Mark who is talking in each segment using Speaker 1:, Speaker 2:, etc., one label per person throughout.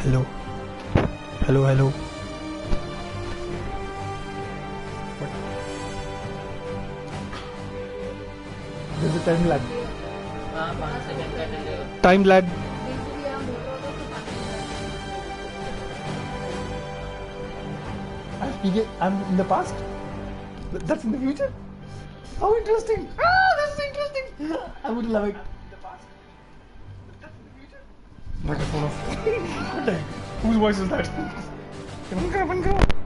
Speaker 1: Hello. Hello, hello. What? There's a time lag. Time lag. I'm in the past? That's in the future? How interesting! Ah, that's interesting! I would love it. In the past? That's in the future? Microphone off. What the heck? Whose voice is that? Come on.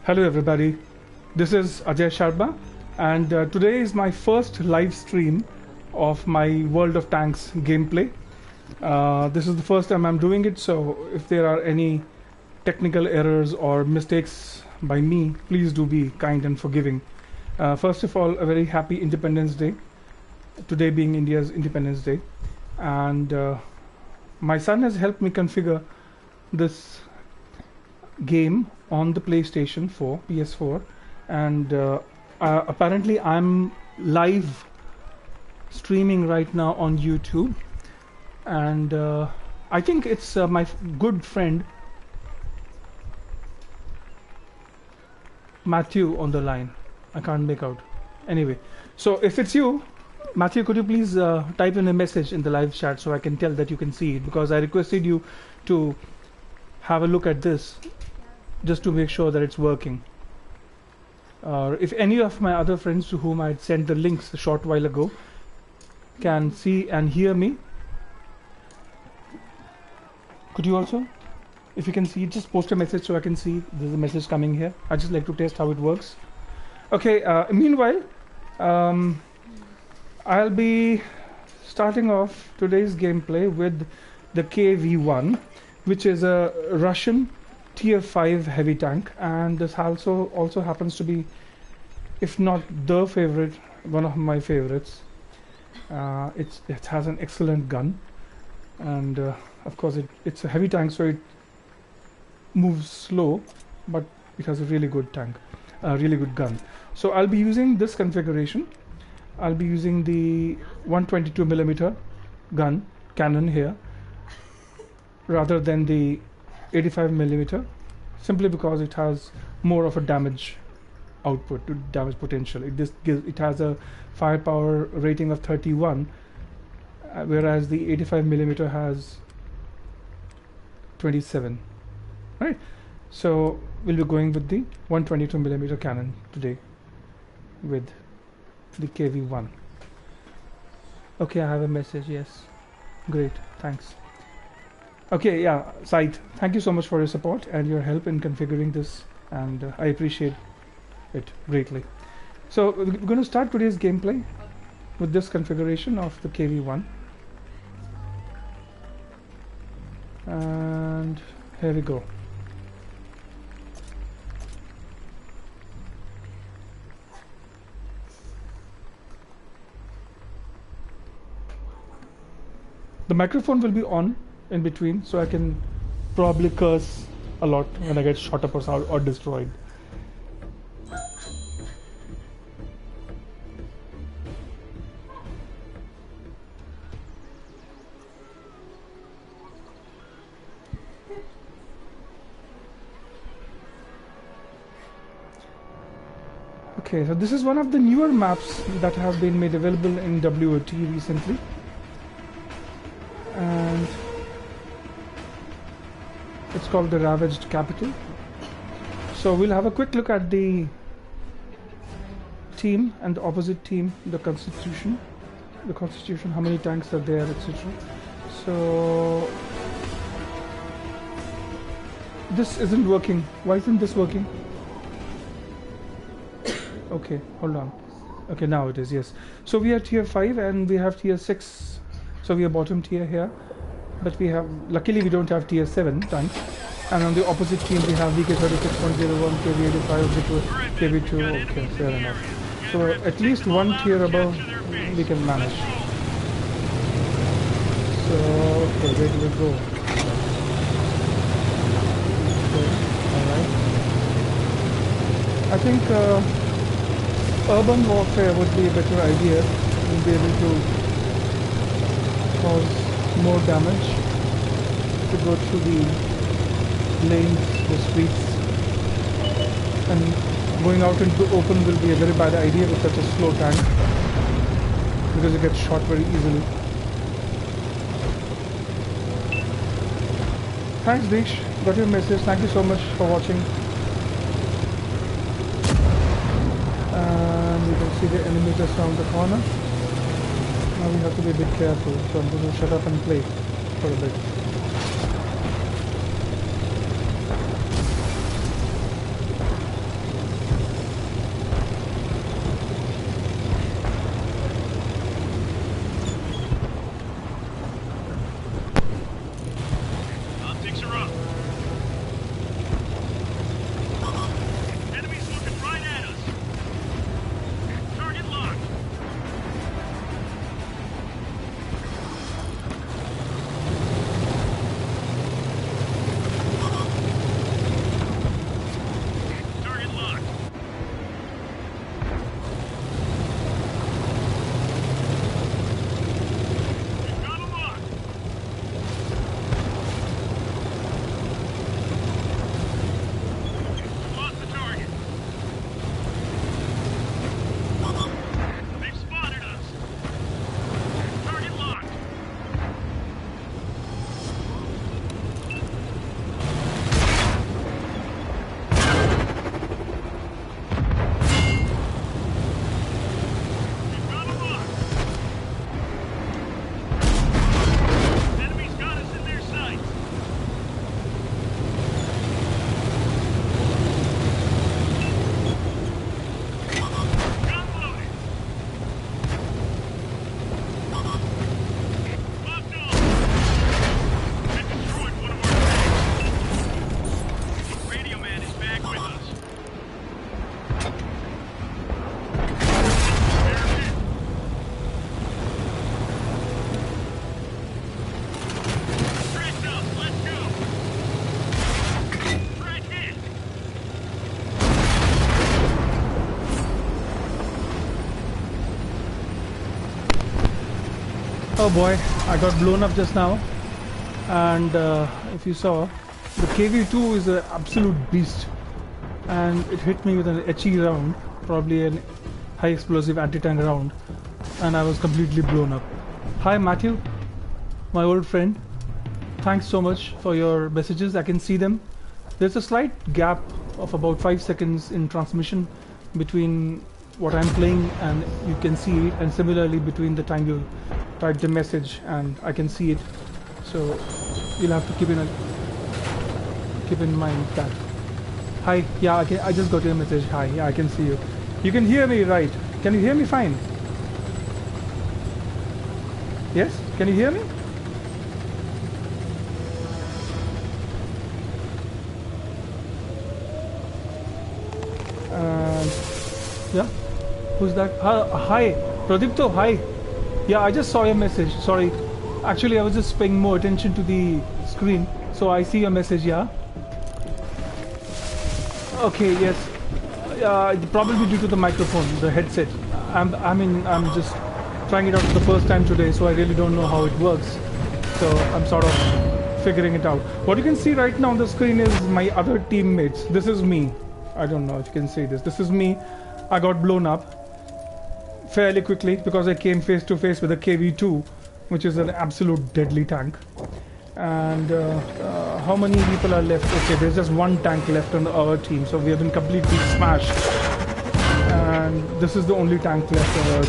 Speaker 1: Hello everybody, this is Ajay Sharma, and today is my first live stream of my World of Tanks gameplay. This is the first time I'm doing it, so if there are any technical errors or mistakes by me, please do be kind and forgiving. First of all, a very happy Independence Day, today being India's Independence Day, and my son has helped me configure this game on the PlayStation 4, PS4, and apparently I'm live streaming right now on YouTube, and I think it's my good friend Matthew on the line. I can't make out. Anyway, so if it's you, Matthew, could you please type in a message in the live chat so I can tell that you can see it, because I requested you to have a look at this just to make sure that it's working. If any of my other friends to whom I had sent the links a short while ago can see and hear me, could you also, if you can see, just post a message so I can see there's a message coming here. I just like to test how it works. Okay, meanwhile, I'll be starting off today's gameplay with the KV-1, which is a Russian tier 5 heavy tank, and this also happens to be, if not the favorite, one of my favorites. It has an excellent gun, and of course it's a heavy tank, so it moves slow, but it has a really good tank, a really good gun. So I'll be using this configuration. I'll be using the 122mm cannon here rather than the 85mm, simply because it has more of a damage output, damage potential. It has a firepower rating of 31, whereas the 85mm has 27. Right, so we'll be going with the 122mm cannon today with the KV-1. Okay, I have a message. Yes, great, thanks. Okay, yeah, Said, thank you so much for your support and your help in configuring this, and I appreciate it greatly. So we're going to start today's gameplay with this configuration of the KV-1, and here we go. The microphone will be on in between, so I can probably curse a lot when I get shot up or destroyed. Okay, so this is one of the newer maps that have been made available in WOT recently, and it's called the Ravaged Capital. So we'll have a quick look at the team and the opposite team, the Constitution, how many tanks are there, etc. So this isn't working. Why isn't this working? Okay, hold on. Okay, now it is, yes. So we are tier 5 and we have tier 6. So we are bottom tier here. But we have, luckily we don't have tier 7 tanks. And on the opposite team we have VK36.01, KV85, KV2. Okay, fair enough. So at least one tier above we can manage. So, okay, where do we go? Okay, alright. I think urban warfare would be a better idea. We'll be able to cause more damage to go through the lanes, the streets, and going out into the open will be a very bad idea with such a slow tank, because it gets shot very easily. Thanks Dish, got your message, thank you so much for watching. And you can see the enemy just around the corner. Now we have to be a bit careful, so I'm going to shut up and play for a bit. Oh boy, I got blown up just now. And if you saw, the KV2 is an absolute beast. And it hit me with an HE round, probably an high explosive anti-tank round. And I was completely blown up. Hi Matthew, my old friend. Thanks so much for your messages. I can see them. There's a slight gap of about 5 seconds in transmission between what I'm playing and you can see it, and similarly between the time you type the message and I can see it. So you'll have to keep in mind that. Hi, yeah, I just got your message. Hi, yeah, I can see you. You can hear me, right? Can you hear me fine? Yes? Can you hear me? Yeah, who's that? Hi, Pradipto, hi. Yeah, I just saw your message. Sorry. Actually, I was just paying more attention to the screen. So I see your message, yeah. Okay, yes. Probably due to the microphone, the headset. I'm just trying it out for the first time today, so I really don't know how it works. So I'm sort of figuring it out. What you can see right now on the screen is my other teammates. This is me. I don't know if you can see this. This is me. I got blown up fairly quickly because I came face to face with a KV2, which is an absolute deadly tank. And how many people are left? Okay, there's just one tank left on our team, so we have been completely smashed. And this is the only tank left in our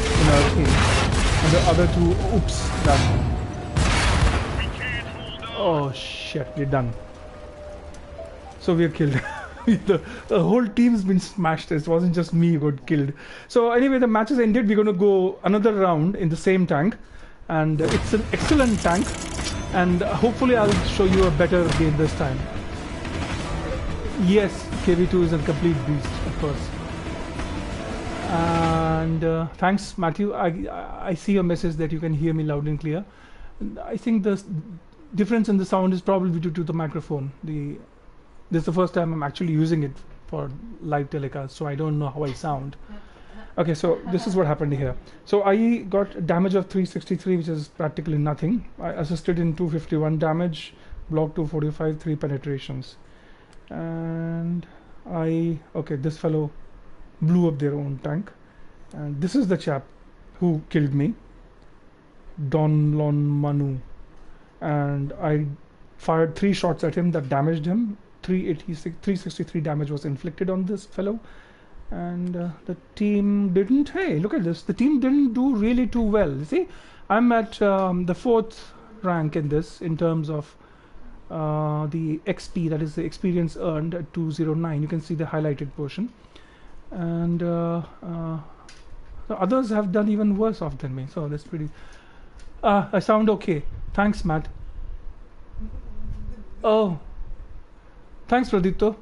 Speaker 1: team. And the other two, oops, that. Oh shit, we're done. So we're killed. the whole team's been smashed. It wasn't just me who got killed. So anyway, the match has ended. We're going to go another round in the same tank, and it's an excellent tank, and hopefully I'll show you a better game this time. Yes, KV2 is a complete beast, of course. And thanks Matthew. I see your message that you can hear me loud and clear. I think the difference in the sound is probably due to the microphone. This is the first time I'm actually using it for live telecast, so I don't know how I sound. Okay, so this is what happened here. So I got damage of 363, which is practically nothing. I assisted in 251 damage, block 245, 3 penetrations. And okay, this fellow blew up their own tank. And this is the chap who killed me, Don Lon Manu. And I fired 3 shots at him that damaged him. 363 damage was inflicted on this fellow, and the team didn't. Hey, look at this. The team didn't do really too well. You see, I'm at the 4th rank in this in terms of the XP, that is the experience earned, at 209. You can see the highlighted portion, and the others have done even worse off than me. So that's pretty. I sound okay. Thanks, Matt. Oh. Thanks, Pradipto.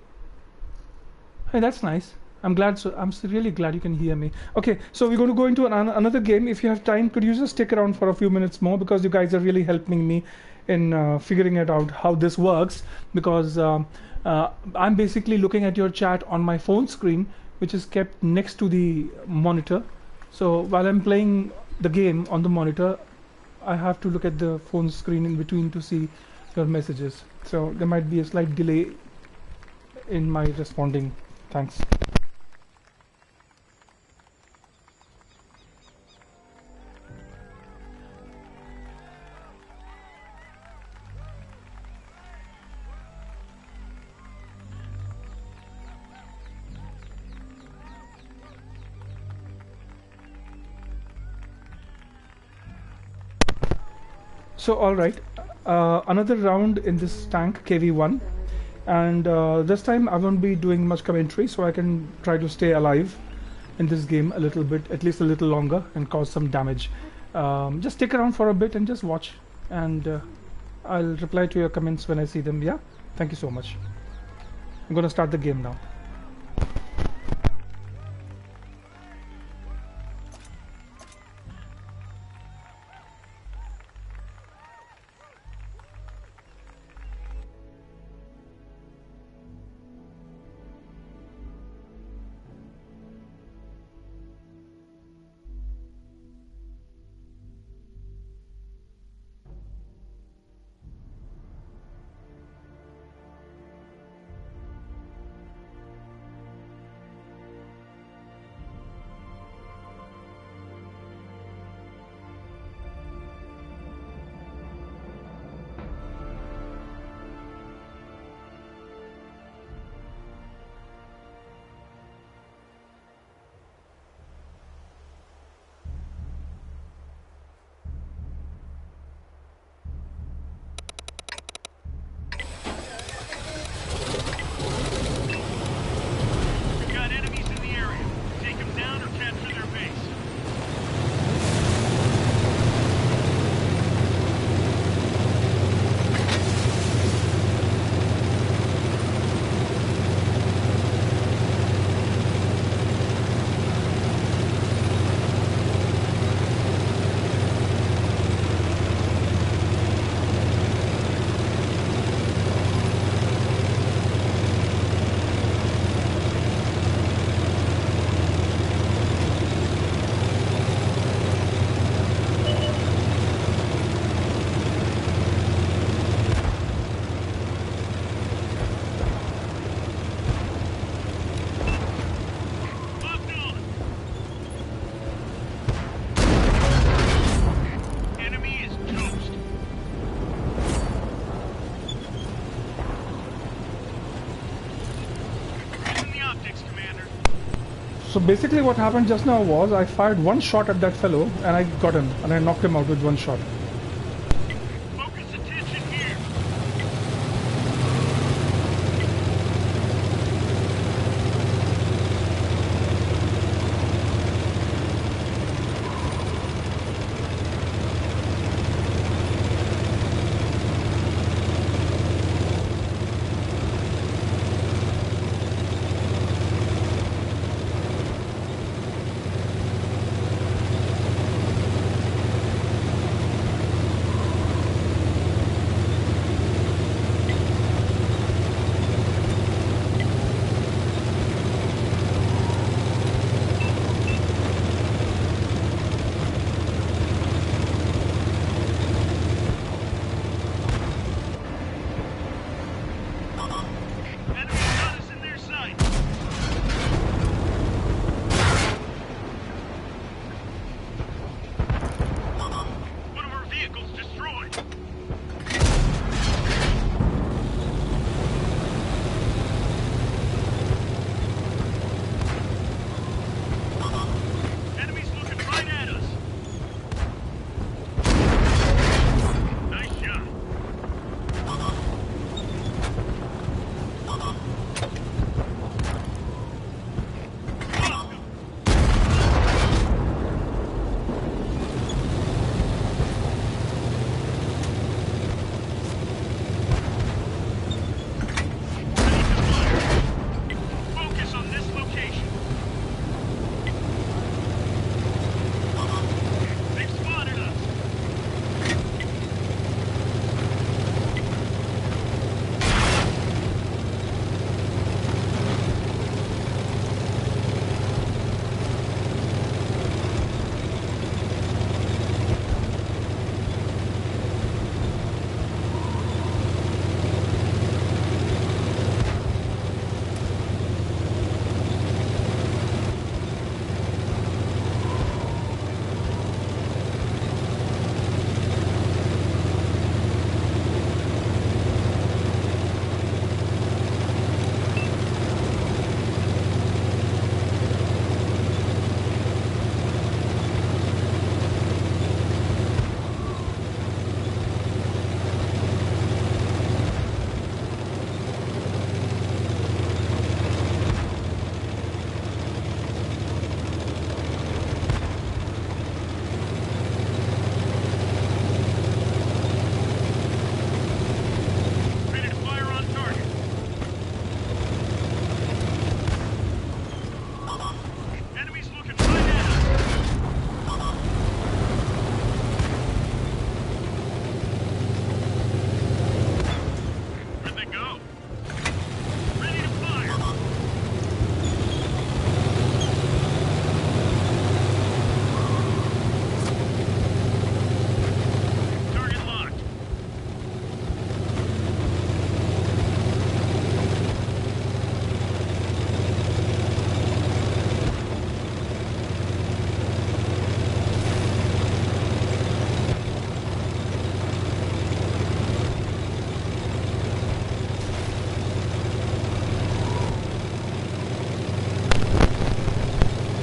Speaker 1: Hey, that's nice. I'm glad. So I'm really glad you can hear me. Okay, so we're going to go into another game. If you have time, could you just stick around for a few minutes more, because you guys are really helping me in figuring it out how this works. Because I'm basically looking at your chat on my phone screen, which is kept next to the monitor. So while I'm playing the game on the monitor, I have to look at the phone screen in between to see your messages. So there might be a slight delay in my responding. Thanks. So all right, another round in this tank, KV1. And this time I won't be doing much commentary, so I can try to stay alive in this game a little bit, at least a little longer, and cause some damage. Just stick around for a bit and just watch, and I'll reply to your comments when I see them. Yeah, thank you so much. I'm gonna start the game now. So basically what happened just now was I fired one shot at that fellow and I got him and I knocked him out with one shot.
Speaker 2: Focus attention here.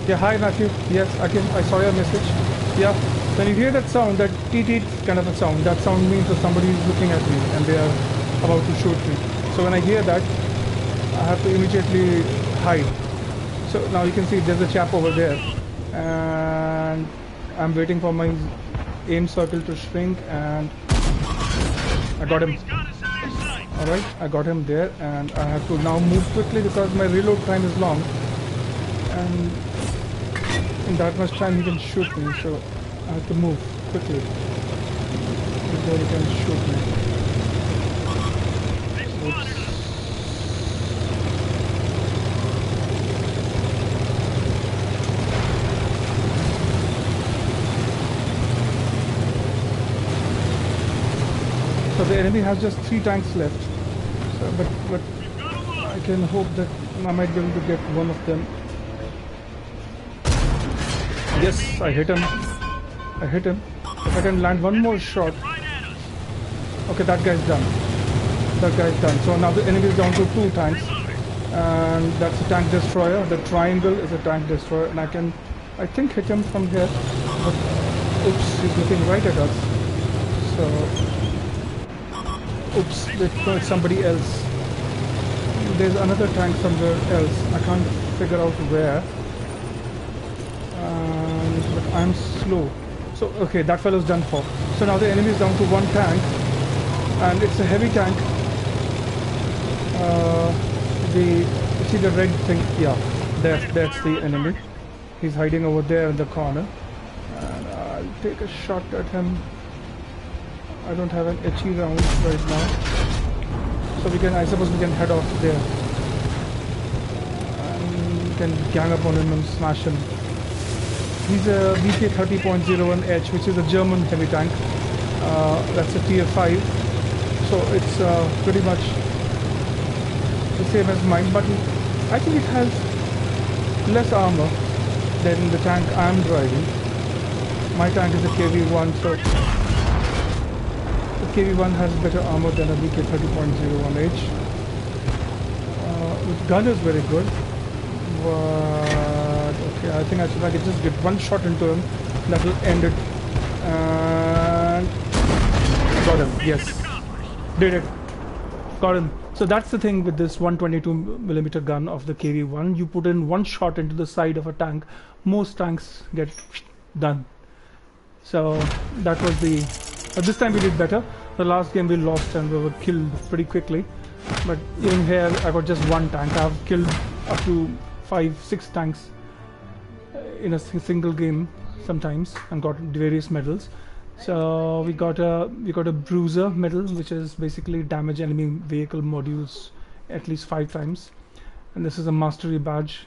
Speaker 1: Yeah, hi Matthew. Yes, I saw your message. Yeah, when you hear that sound, that teet kind of a sound, that sound means that somebody is looking at me and they are about to shoot me. So when I hear that, I have to immediately hide. So now you can see there's a chap over there, and I'm waiting for my aim circle to shrink, and I got him. Alright, I got him there, and I have to now move quickly because my reload time is long, and in that much time he can shoot me, so I have to move quickly before he can shoot me. Oops. So the enemy has just 3 tanks left, so, but I can hope that I might be able to get one of them. Yes, I hit him. I hit him. If I can land one more shot. Okay, that guy's done. That guy's done. So now the enemy is down to 2 tanks. and that's a tank destroyer. The triangle is a tank destroyer, and I think hit him from here, but oops, he's looking right at us. So, oops, it's somebody else. There's another tank somewhere else. I can't figure out where. But I'm slow. So, okay, that fellow's done for. So now the enemy is down to one tank, and it's a heavy tank. See the red thing? Yeah, that's the enemy. He's hiding over there in the corner. And I'll take a shot at him. I don't have an HE round right now. So I suppose we can head off there. And we can gang up on him and smash him. He's a VK 30.01H, which is a German heavy tank. That's a tier 5. So it's pretty much the same as mine, but I think it has less armor than the tank I'm driving. My tank is a KV1, so the KV1 has better armor than a VK 30.01H. The gun is very good, but okay, I think I could just get one shot into him. That will end it. And got him. Yes, did it. Got him. So that's the thing with this 122mm gun of the KV1. You put in one shot into the side of a tank, most tanks get done. So that was the... But this time we did better. The last game we lost and we were killed pretty quickly. But even here I got just one tank. I've killed up to 5-6 tanks in a single game sometimes and got various medals. So we got a bruiser medal, which is basically damage enemy vehicle modules at least 5 times, and this is a mastery badge.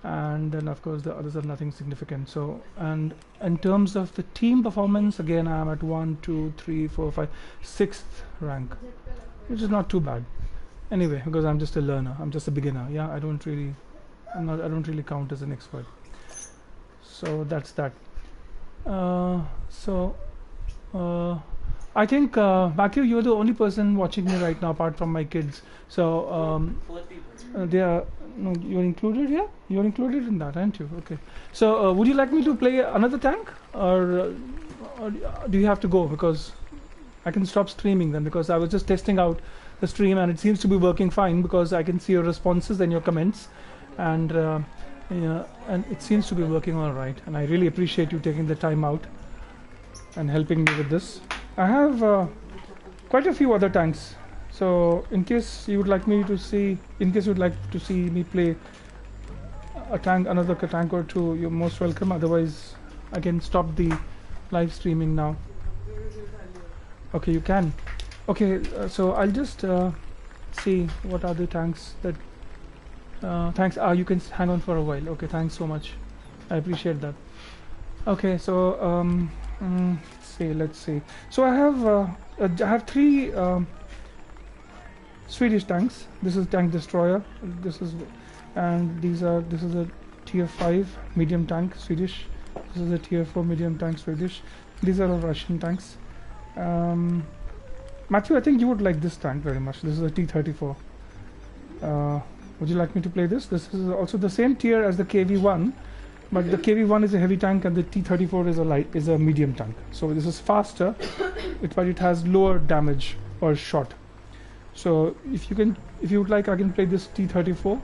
Speaker 1: And then of course the others are nothing significant. So, and in terms of the team performance, again I am at 1, 2, 3, 4, 5, 6th rank, which is not too bad. Anyway, because I'm just a learner, I'm just a beginner. Yeah, I don't really count as an expert. So that's that. I think Matthew, you're the only person watching me right now apart from my kids. So they are, no, you're included here? You're included in that, aren't you? Okay. So would you like me to play another tank, or do you have to go? Because I can stop streaming then, because I was just testing out the stream and it seems to be working fine, because I can see your responses and your comments, and yeah, and it seems to be working all right, and I really appreciate you taking the time out and helping me with this. I have quite a few other tanks, so in case you would like me to see, me play a tank, another tank or two, you're most welcome. Otherwise I can stop the live streaming now. Okay, you can. Okay, so I'll just see what are the tanks that thanks. You can hang on for a while. Okay, thanks so much. I appreciate that. Okay, so let's see. So I have 3 Swedish tanks. This is tank destroyer. This is a tier 5 medium tank Swedish. This is a tier 4 medium tank Swedish. These are all Russian tanks. Matthew, I think you would like this tank very much. This is a T-34. Would you like me to play this? This is also the same tier as the KV1, but the KV1 is a heavy tank and the T-34 is a medium tank. So this is faster, but it has lower damage per shot. So if you would like, I can play this T-34,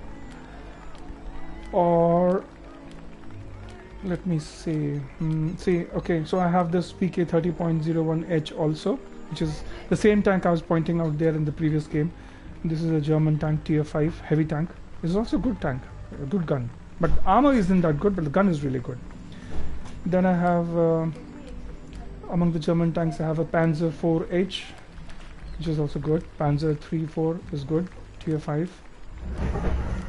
Speaker 1: or let me see. Okay, so I have this PK 30.01H also, which is the same tank I was pointing out there in the previous game. This is a German tank, tier 5, heavy tank. This is also a good tank, a good gun. But armor isn't that good, but the gun is really good. Then I have, among the German tanks, I have a Panzer 4H, which is also good. Panzer 3-4 is good, tier 5.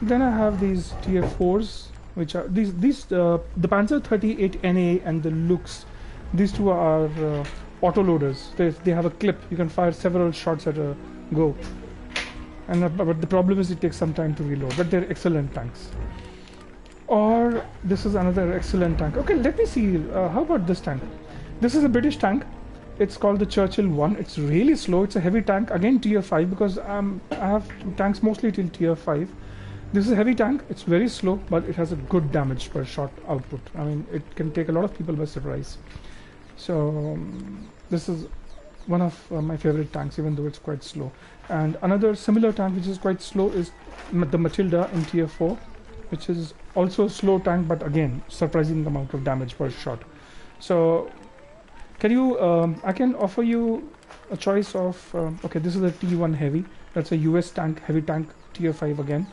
Speaker 1: Then I have these tier 4s, which are the Panzer 38NA and the Lux. These two are autoloaders. They have a clip. You can fire several shots at a go. But the problem is it takes some time to reload, but they're excellent tanks. Or this is another excellent tank. Okay, let me see. How about this tank? This is a British tank. It's called the Churchill 1. It's really slow. It's a heavy tank, again tier 5, because I have tanks mostly till tier 5. This is a heavy tank. It's very slow, but it has a good damage per shot output. I mean, it can take a lot of people by surprise. So this is one of my favorite tanks, even though it's quite slow. And another similar tank which is quite slow is the Matilda in tier 4, which is also a slow tank, but again surprising amount of damage per shot. So can you I can offer you a choice of okay, this is a T1 heavy. That's a US tank, heavy tank, tier 5 again.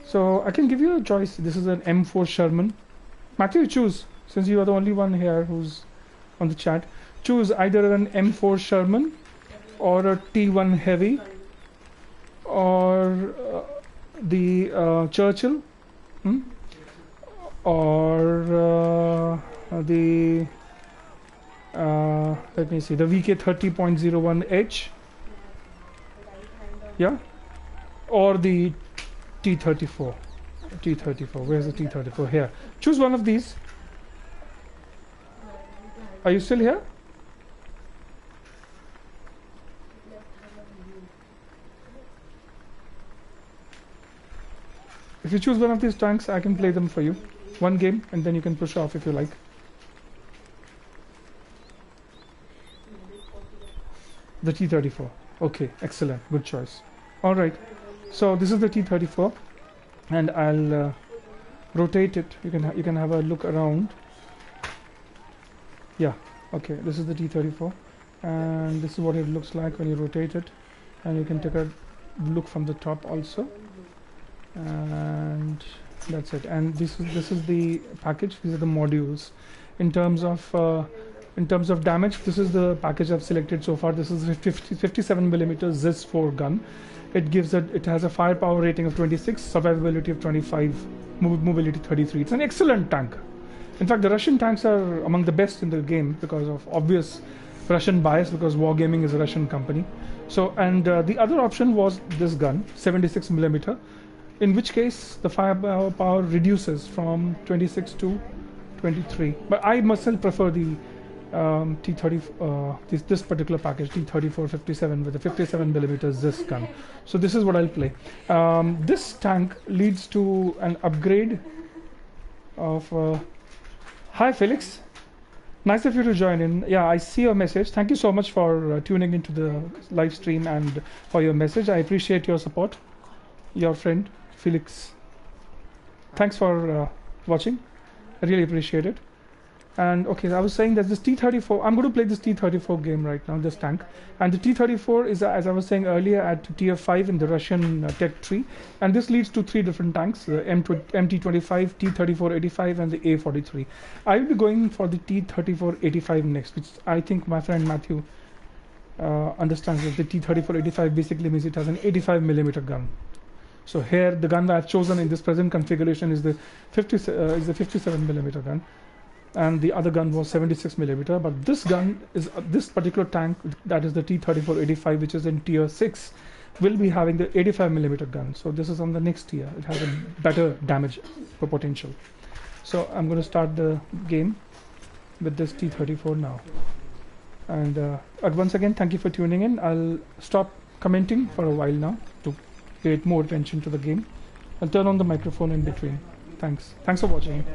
Speaker 1: So I can give you a choice. This is an M4 Sherman. Matthew, choose, since you are the only one here who's on the chat. Choose either an M4 Sherman or a T1 heavy or the Churchill, or the let me see, the VK 30.01H, yeah, or the T34. Where's the T34? Here. Choose one of these. Are you still here? If you choose one of these tanks, I can play them for you. One game, and then you can push off if you like. The T34. Okay, excellent. Good choice. All right. So this is the T34, and I'll rotate it. You can have a look around. Yeah. Okay. This is the T34, and this is what it looks like when you rotate it, and you can take a look from the top also. And that's it. And this is the package. These are the modules. In terms of damage, this is the package I've selected so far. This is a 57mm ZIS 4 gun. It has a firepower rating of 26, survivability of 25, mobility 33. It's an excellent tank. In fact, the Russian tanks are among the best in the game because of obvious Russian bias, because Wargaming is a Russian company. So, and the other option was this gun, 76mm. In which case the firepower reduces from 26 to 23. But I myself prefer the T30, this particular package, T34-57 with a 57mm ZIS gun. So this is what I'll play. This tank leads to an upgrade of... Hi Felix, nice of you to join in. Yeah, I see your message. Thank you so much for tuning into the live stream and for your message. I appreciate your support. Your friend Felix. Thanks for watching. I really appreciate it. And okay, I was saying that this T34, I'm going to play this T34 game right now, this tank. And the T34 is, as I was saying earlier, at tier 5 in the Russian tech tree. And this leads to 3 different tanks, the MT25, T3485 and the A43. I will be going for the T3485 next, which I think my friend Matthew understands that the T3485 basically means it has an 85mm gun. So here, the gun that I've chosen in this present configuration is the 57mm gun. And the other gun was 76mm, but this gun is this particular tank, that is the T3485, which is in tier 6, will be having the 85mm gun. So this is on the next tier. It has a better damage potential. So I'm going to start the game with this T34 now. And once again, thank you for tuning in. I'll stop commenting for a while now to pay more attention to the game. I'll turn on the microphone in between. Thanks for watching.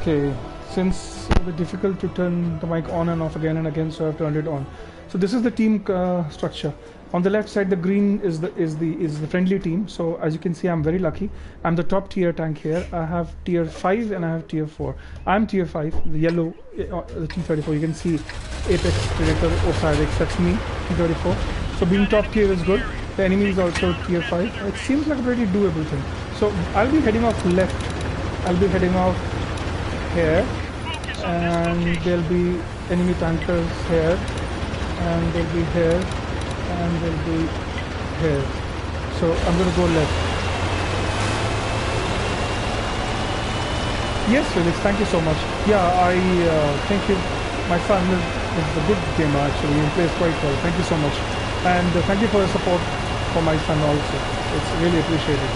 Speaker 1: Okay, since it's a bit difficult to turn the mic on and off again and again, so I've turned it on. So this is the team structure. On the left side, the green is the friendly team. So as you can see, I'm very lucky. I'm the top tier tank here. I have tier 5 and I have tier 4. I'm tier 5, the yellow, the T34. You can see Apex, Predator, Osirixx. That's me, T34. So being top tier is good. The enemy is also tier 5. It seems like a pretty doable thing. So I'll be heading off left. I'll be heading off here, and there'll be enemy tankers here, and they'll be here, and they'll be here. So I'm going to go left. Yes, Felix, thank you so much. Yeah, I think my son is a good gamer actually. He plays quite well. Thank you so much. And thank you for the support for my son also. It's really appreciated.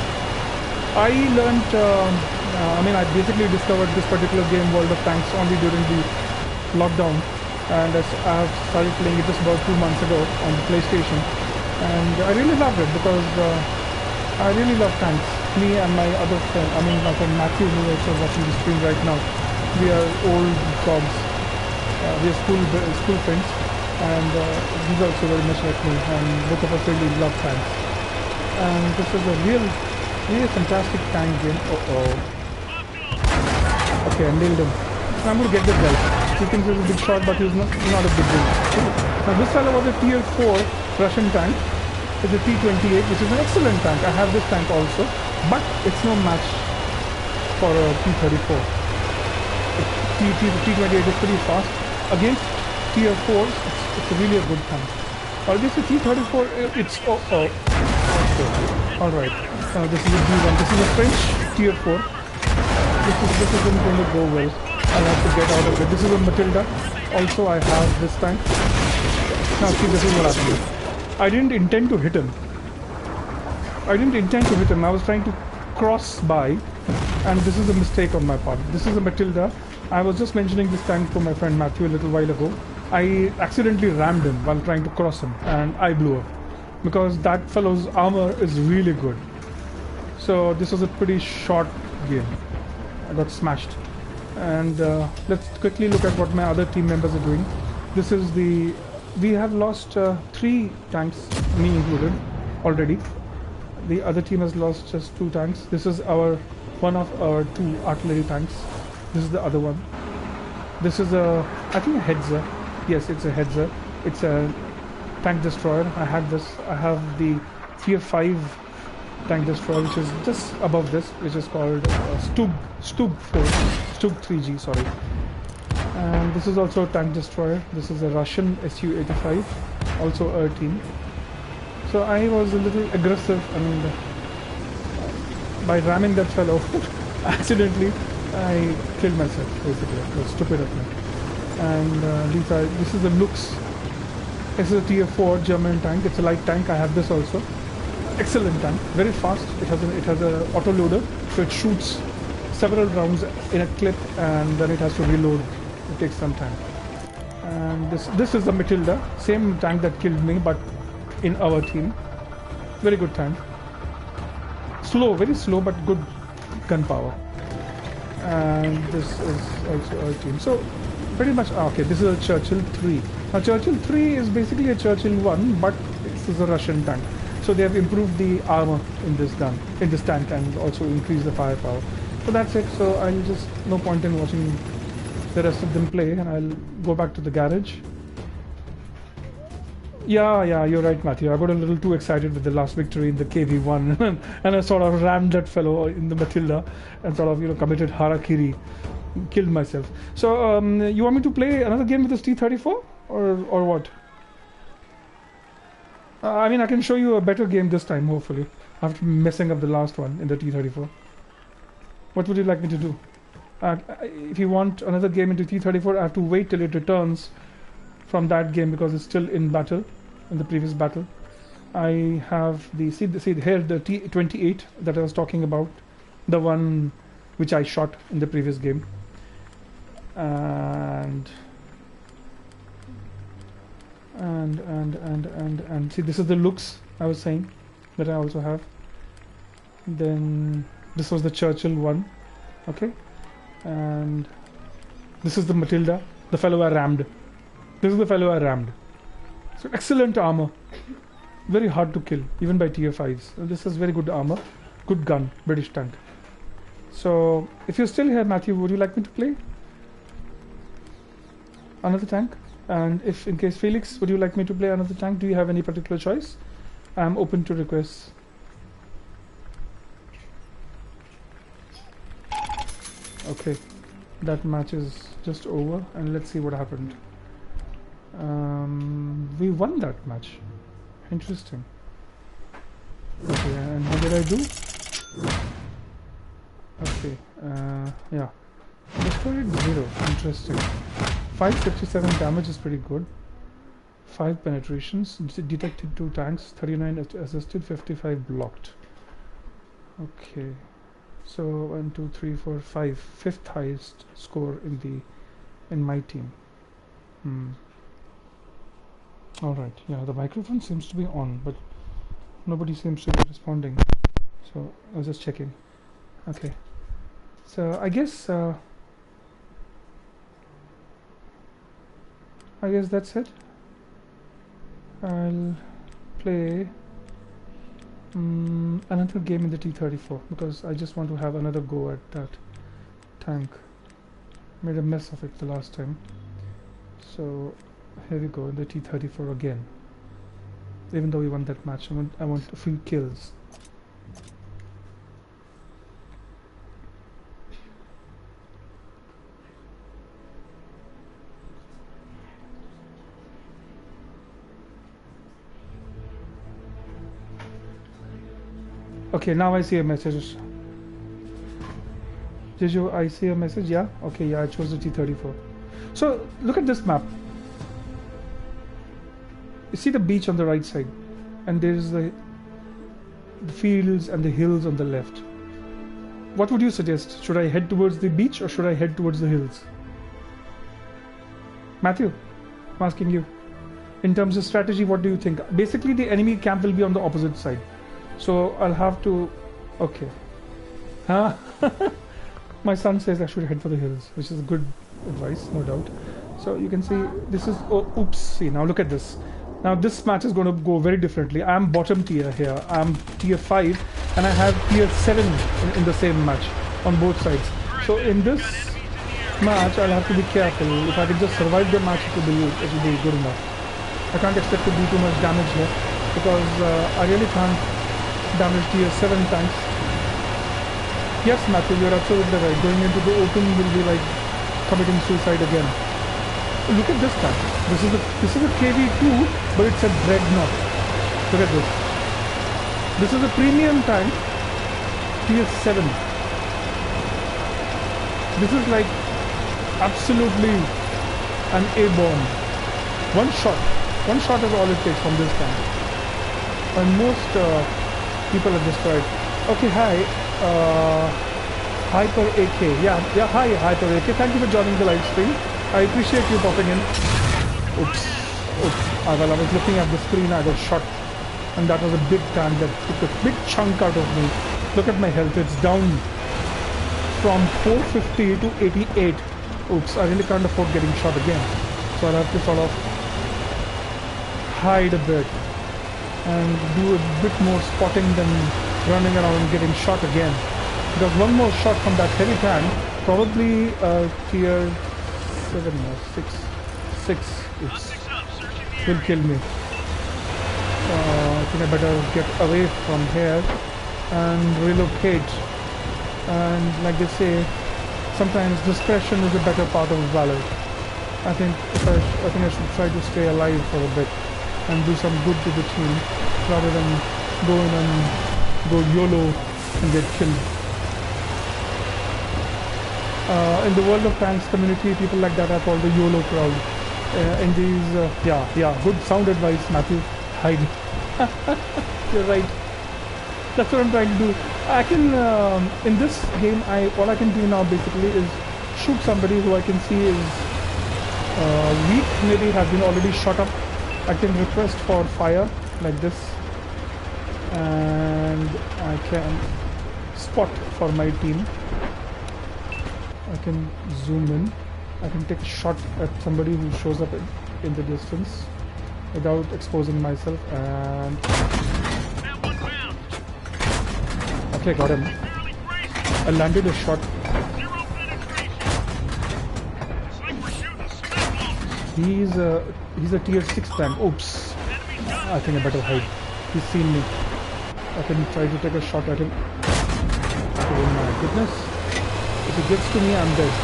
Speaker 1: I learned, I basically discovered this particular game, World of Tanks, only during the lockdown. And I have started playing it just about 2 months ago on the PlayStation. And I really loved it because I really love tanks. Me and my other friend, my friend Matthew, who is also watching the stream right now. We are old dogs. We are school friends. And he's also very much like me. And both of us really love tanks. And this is a really fantastic tank game. Okay, I nailed him. I'm going to get this guy. He thinks he's a big shot, but he's not a big deal. Now this fellow was a tier 4 Russian tank. It's a T-28, which is an excellent tank. I have this tank also, but it's no match for a T-34. T-28 is pretty fast. Against tier 4s, it's really a good tank. Against the T-34, it's... Okay. Alright. This is a D1. This is a French tier 4. This isn't going to go well. I'll have to get out of it. This is a Matilda. Also, I have this tank. Now, see, this is what happened. I didn't intend to hit him. I was trying to cross by, and this is a mistake on my part. This is a Matilda. I was just mentioning this tank to my friend Matthew a little while ago. I accidentally rammed him while trying to cross him, and I blew up. Because that fellow's armor is really good. So this was a pretty short game. I got smashed. And let's quickly look at what my other team members are doing. This is we have lost 3 tanks, me included, already. The other team has lost just 2 tanks. This is one of our 2 artillery tanks. This is the other one. This is I think a Hetzer. Yes, it's a Hetzer. It's a tank destroyer. I have the tier 5 tank destroyer, which is just above this, which is called Stug 3G, sorry. And this is also a tank destroyer. This is a Russian Su-85, also our team. So I was a little aggressive, and by ramming that fellow, accidentally, I killed myself, basically. It was stupid of me. And this is the Lux. This is a tier 4 German tank. It's a light tank. I have this also. Excellent tank, very fast. It has a auto loader, so it shoots several rounds in a clip, and then it has to reload. It takes some time. And this is the Matilda, same tank that killed me, but in our team. Very good tank. Slow, very slow, but good gunpowder. And this is also our team. So pretty much okay. This is a Churchill 3. Now Churchill 3 is basically a Churchill 1, but this is a Russian tank. So they have improved the armor in this tank, and also increased the firepower. So that's it. So I'll just, no point in watching the rest of them play, and I'll go back to the garage. Yeah, you're right, Matthew. I got a little too excited with the last victory in the KV1, and I sort of rammed that fellow in the Matilda, and sort of, committed harakiri, killed myself. So you want me to play another game with this T-34, or what? I can show you a better game this time, hopefully, after messing up the last one in the T-34. What would you like me to do? If you want another game into T-34, I have to wait till it returns from that game, because it's still in battle, in the previous battle. I have see here the T-28 that I was talking about, the one which I shot in the previous game. And see, this is the Lux I was saying that I also have. Then this was the Churchill one, okay, and this is the Matilda, the fellow I rammed. This is the fellow I rammed. So excellent armor, very hard to kill even by tier 5s. This is very good armor, good gun, British tank. So if you're still here, Matthew, would you like me to play another tank? And if in case Felix, would you like me to play another tank? Do you have any particular choice? I'm open to requests. Okay, that match is just over, and let's see what happened. We won that match. Interesting. Okay, and how did I do? Okay, yeah. Destroyed 0. Interesting. 557 damage is pretty good. 5 penetrations. Detected 2 tanks. 39 assisted. 55 blocked. Okay. So 1, 2, 3, 4, 5. Fifth highest score in my team. All right. Yeah, the microphone seems to be on, but nobody seems to be responding. So I was just checking. Okay. So I guess that's it. I'll play another game in the T-34 because I just want to have another go at that tank. Made a mess of it the last time. So here we go in the T-34 again. Even though we won that match, I want a few kills. Okay, now I see a message. I see a message? Yeah? Okay, yeah, I chose the T-34. So, look at this map. You see the beach on the right side, and there's the fields and the hills on the left. What would you suggest? Should I head towards the beach or should I head towards the hills? Matthew, I'm asking you. In terms of strategy, what do you think? Basically, the enemy camp will be on the opposite side. So I'll have to... Okay. Huh? My son says I should head for the hills, which is good advice, no doubt. So you can see this is... Oh, oops. See, now look at this. Now this match is going to go very differently. I'm bottom tier here. I'm tier 5 and I have tier 7 in the same match on both sides. So in this match, I'll have to be careful. If I can just survive the match, it will be good enough. I can't expect to do too much damage here because I really can't damage tier 7 tanks. Yes, Matthew, you're absolutely right. Going into the open will be like committing suicide again. Look at this tank. This is a KV2, but it's a dreadnought. Look at this. This is a premium tank, tier 7. This is like absolutely an A-bomb. One shot is all it takes from this tank. And most people are destroyed. Okay, hi, Hyper AK. Yeah, hi, Hyper AK. Thank you for joining the live stream. I appreciate you popping in. Oops. While I was looking at the screen, I got shot. And that was a big tank that took a big chunk out of me. Look at my health, it's down from 450 to 88. Oops, I really can't afford getting shot again. So I'll have to sort of hide a bit and do a bit more spotting than running around and getting shot again. Because one more shot from that heavy tank, probably tier 7 or 6 will kill me. I think I better get away from here and relocate. And like they say, sometimes discretion is a better part of valor. I think I should try to stay alive for a bit and do some good to the team rather than go in and go YOLO and get killed. In the World of Tanks community, people like that are called the YOLO crowd. In these, yeah, good sound advice, Matthew. Hide. You're right. That's what I'm trying to do. I can, in this game, all I can do now basically is shoot somebody who I can see is weak, maybe has been already shot up. I can request for fire like this, and I can spot for my team. I can zoom in. I can take a shot at somebody who shows up in the distance without exposing myself, and okay, got him. I landed a shot. He's a tier 6 tank. Oops. I think I better hide. He's seen me. I can try to take a shot at him. Oh my goodness. If he gets to me, I'm dead.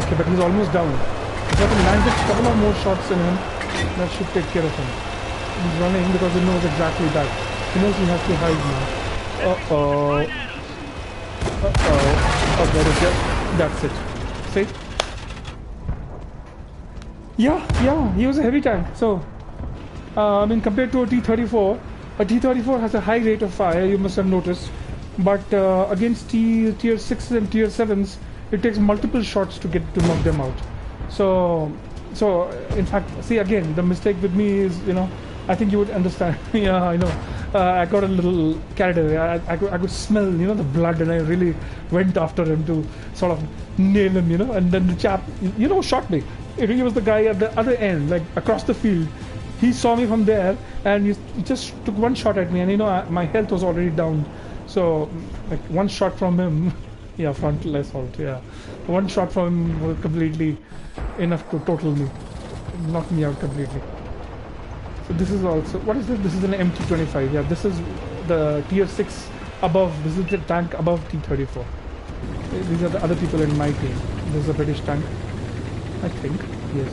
Speaker 1: Okay, but he's almost down. If I can land a couple of more shots in him, that should take care of him. He's running because he knows exactly that. He knows he has to hide now. Uh-oh. Uh-oh. Oh, there is it. That's it. See? Yeah, he was a heavy tank. So, I mean, compared to a T-34 has a high rate of fire, you must have noticed. But against tier 6s and tier 7s, it takes multiple shots to knock them out. So in fact, see again, the mistake with me is, you know, I think you would understand. Yeah, I know. I got a little carried away. I could smell, you know, the blood, and I really went after him to sort of nail him, you know. And then the chap, you know, shot me. He was the guy at the other end, like across the field. He saw me from there, and he just took one shot at me, and you know, my health was already down. So, like one shot from him, yeah, frontal assault, yeah. One shot from him was completely enough to total me, knock me out completely. So this is also, what is this? This is an MT-25, yeah, this is the tier 6 above, this is the tank above T-34. These are the other people in my team. This is a British tank, I think, yes.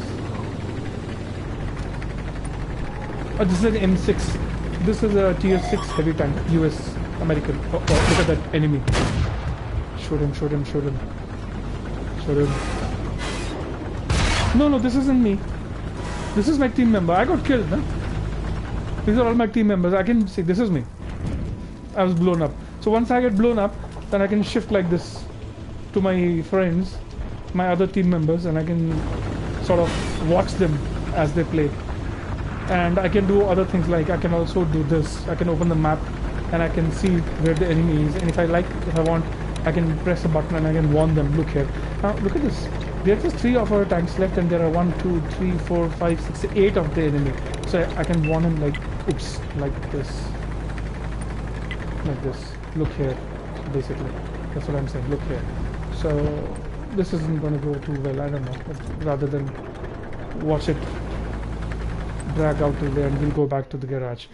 Speaker 1: Oh, this is an M6. This is a tier 6 heavy tank, US, American. Oh, look at that enemy. Shoot him. No, this isn't me. This is my team member. I got killed, huh? These are all my team members. I can see, this is me. I was blown up. So once I get blown up, then I can shift like this to my friends, my other team members, and I can sort of watch them as they play. And I can do other things, like I can also do this. I can open the map and I can see where the enemy is. And if I want, I can press a button and I can warn them, look here. Now look at this. There are just 3 of our tanks left, and there are 1, 2, 3, 4, 5, 6, 8 of the enemy. So I can warn him like, oops, like this. Like this. Look here, basically. That's what I'm saying, look here. So this isn't going to go too well, I don't know. But rather than watch it drag out till there, and we'll go back to the garage.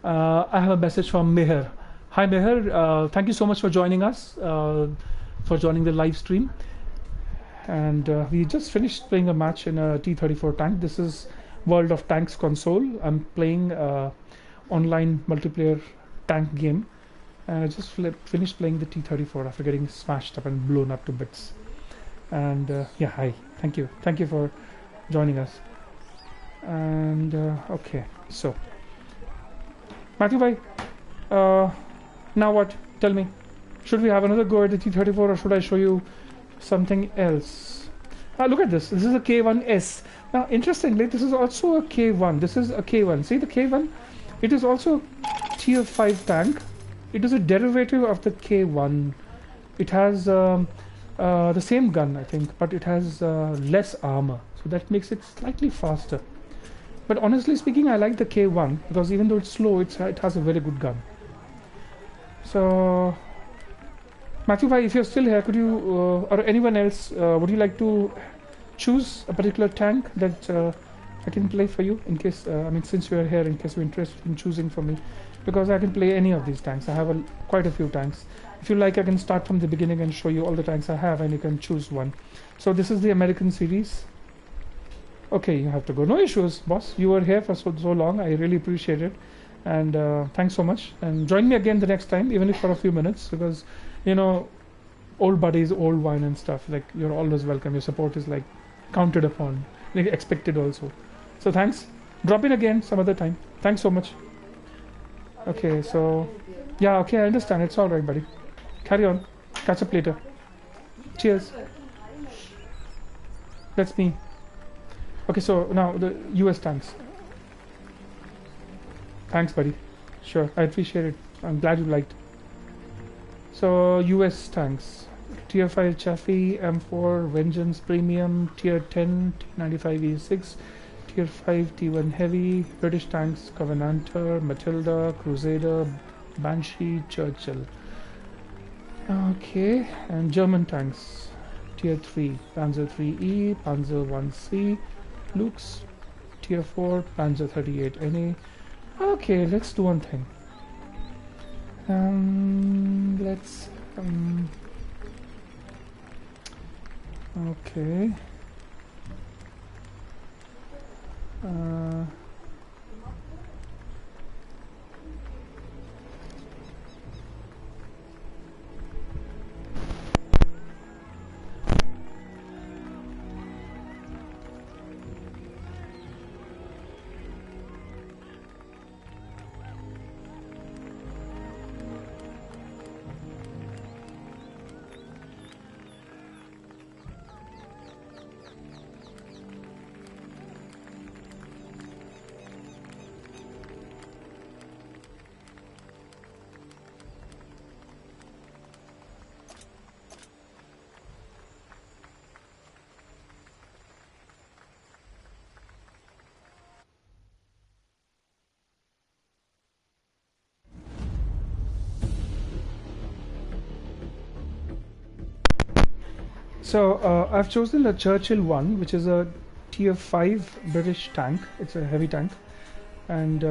Speaker 1: I have a message from Meher. Hi Meher, thank you so much for joining us, for joining the live stream. And we just finished playing a match in a T-34 tank. This is World of Tanks console. I'm playing online multiplayer tank game, and I just finished playing the T-34 after getting smashed up and blown up to bits. And yeah, hi, thank you for joining us. And okay, so Matthew bhai, now what? Tell me, should we have another go at the T-34, or should I show you something else? Look at this. This is a K1S. Now, interestingly, this is also a K1. This is a K1. See the K1? It is also a tier 5 tank. It is a derivative of the K1. It has the same gun, I think, but it has less armor. So that makes it slightly faster. But honestly speaking, I like the K1 because even though it's slow, it has a very good gun. So, Matthew bhai, if you're still here, could you, or anyone else, would you like to choose a particular tank that I can play for you, in case, I mean, since you're here, in case you're interested in choosing for me, because I can play any of these tanks. I have quite a few tanks. If you like, I can start from the beginning and show you all the tanks I have, and you can choose one. So this is the American series. Okay, you have to go. No issues, boss. You were here for so long. I really appreciate it. And thanks so much. And join me again the next time, even if for a few minutes, because, you know, old buddies, old wine and stuff, like, you're always welcome. Your support is like counted upon, like expected also. So thanks. Drop in again some other time. Thanks so much. Okay, so yeah, okay, I understand. It's all right, buddy. Carry on. Catch up later. Cheers. That's me. Okay, so now the US tanks. Thanks, buddy. Sure, I appreciate it. I'm glad you liked. So US tanks. Tier 5 Chaffee, M4, Vengeance Premium, Tier 10, T95 E6, Tier 5 T1 Heavy, British tanks, Covenanter, Matilda, Crusader, Banshee, Churchill. Okay, and German tanks. Tier 3, Panzer 3E, Panzer 1C, Lux, Tier 4, Panzer 38 NA. Okay, let's do one thing. Let's okay. So I've chosen the Churchill 1, which is a tier 5 British tank. It's a heavy tank, and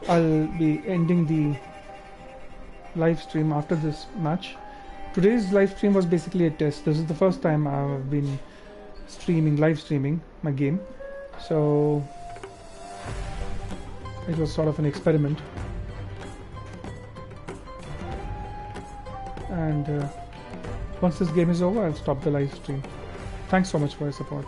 Speaker 1: I'll be ending the live stream after this match. Today's live stream was basically a test. This is the first time I've been live streaming my game, so it was sort of an experiment. And once this game is over, I'll stop the live stream. Thanks so much for your support.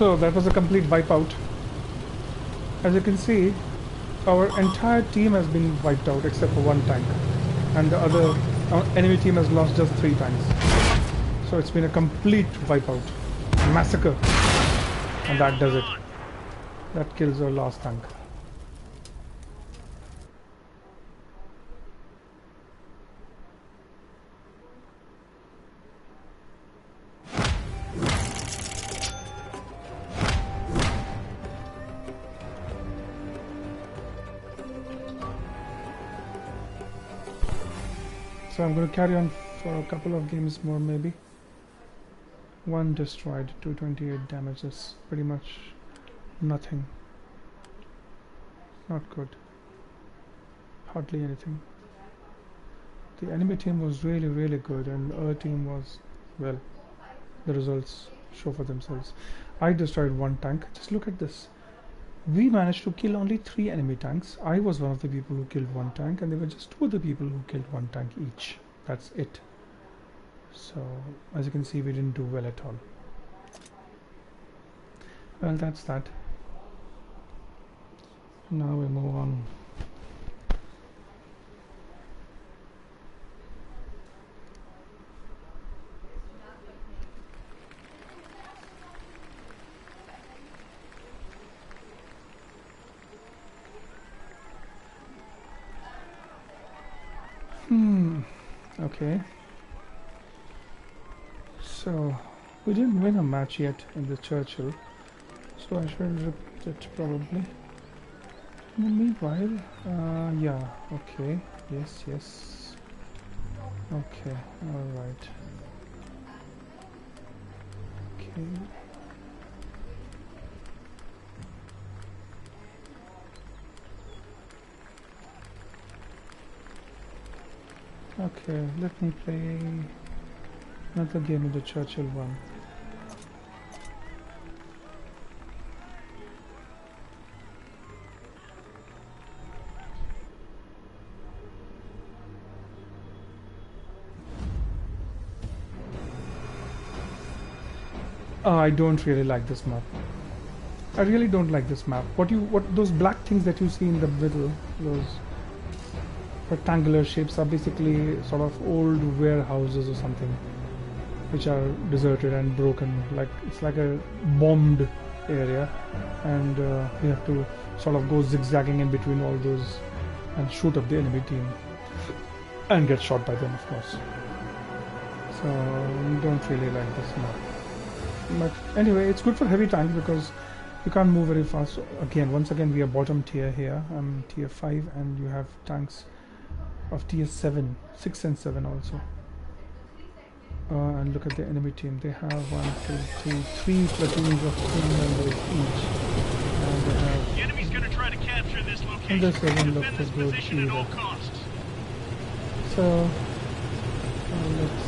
Speaker 1: So that was a complete wipeout. As you can see, our entire team has been wiped out except for one tank, and the other enemy team has lost just 3 tanks. So it's been a complete wipeout, massacre, and that does it. That kills our last tank. So I'm going to carry on for a couple of games more maybe. 1 destroyed, 228 damage. That's pretty much nothing. Not good. Hardly anything. The enemy team was really good, and our team was, well, the results show for themselves. I destroyed 1 tank. Just look at this. We managed to kill only 3 enemy tanks. I was one of the people who killed 1 tank, and there were just 2 other people who killed 1 tank each. That's it. So, as you can see, we didn't do well at all. Well, that's that. Now we move on. Okay. So, we didn't win a match yet in the Churchill, so I should repeat it probably. In the meanwhile, yeah, okay, yes. Okay, alright. Okay. Okay, let me play another game in the Churchill one. I don't really like this map. I really don't like this map. What those black things that you see in the middle, those rectangular shapes, are basically sort of old warehouses or something, which are deserted and broken. Like it's like a bombed area, and you have to sort of go zigzagging in between all those and shoot up the enemy team and get shot by them, of course. So I don't really like this map. But anyway, it's good for heavy tanks because you can't move very fast. So once again, we are bottom tier here. I'm tier 5, and you have tanks of tier 7, 6 and 7 also. And look at the enemy team. They have 1, 2, 3 platoons of 3 members each. And they have...
Speaker 2: The enemy's gonna try to capture this location.
Speaker 1: And this doesn't look as good either. So, let's